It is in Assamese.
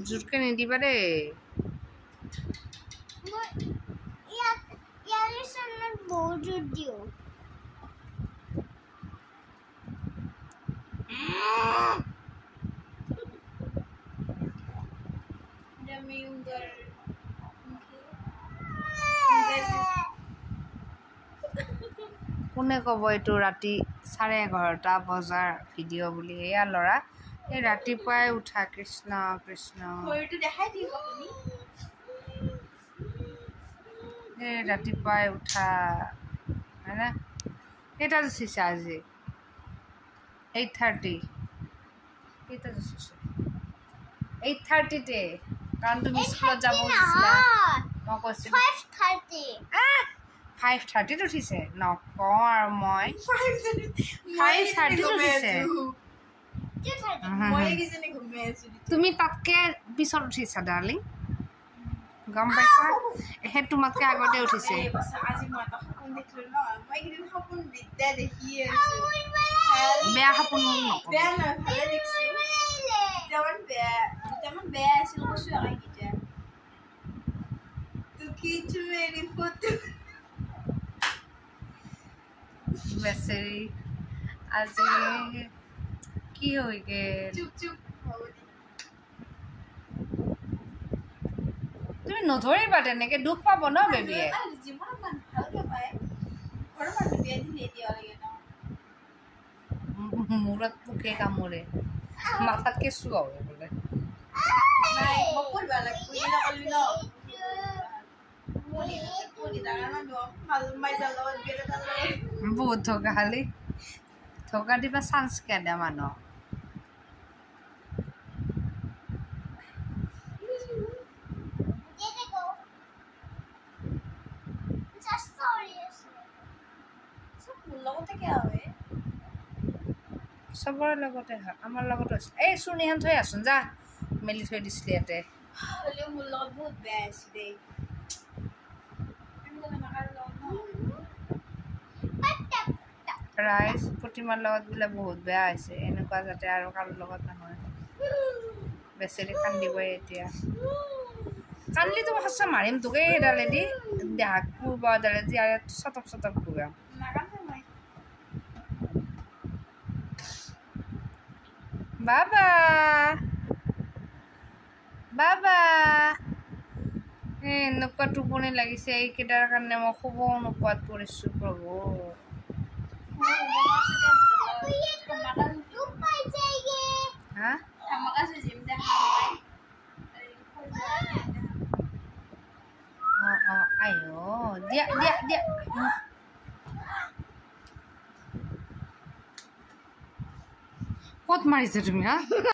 জোৰকে নিদিবা দেই কোনে ক'ব এইটো ৰাতি 11:30 বজাৰ ভিডিঅ' বুলি এয়া ল'ৰা এই ৰাতিপুৱাই উঠা কৃষ্ণ কৃষ্ণ এই ৰাতিপুৱাই উঠা হয়নে কেইটা উঠিছা আজি 8:30 কেইটা উঠিছা 8:30 কাৰণ তুমি স্কুলত যাব খুজিছিলা মই কৈছিলোঁ 5:30 উঠিছে নকওঁ আৰু মই 5:30 উঠিছে তুমি তাতকে পিছত উঠিছা ডাৰ্লিং গম পাইছা এহে তোমাতকে আগতে উঠিছে বেয়া সপোন বেচেৰি আজি কি হৈ গেল তুমি নধৰিবা তেনেকে দুখ পাব ন বেবীয়ে মূৰত পোকে কামোৰে মাথাত কেঁচু আহে বোলে বহুত ধকা খালি ধকা দিবা চান্স কে দে মানুহ চবৰে লগতে হয় আমাৰ লগতো আছে এই চুৰ্ণিখন থৈ আছোন যা মেলি থৈ দিছিলি ইয়াতে ৰাইজ প্ৰতিমাৰ লগত বোলে বহুত বেয়া হৈছে এনেকুৱা যাতে আৰু কাৰো লগত নহয় বেচেৰি কান্দিবই এতিয়া কান্দিলি তো সঁচা মাৰিম তোকে এডালেদি দেহাক পূৰ্ব এডালেদি আৰু চটক চটক ঘূৰাম বাবা বাবা এনেকুৱা টোপনি লাগিছে এইকেইটাৰ কাৰণে মই শুবও নোপোৱাত পৰিছোঁ প্ৰভু হা আইও দিয়া দিয়া দিয়া ক'ত মাৰিছে তুমি হা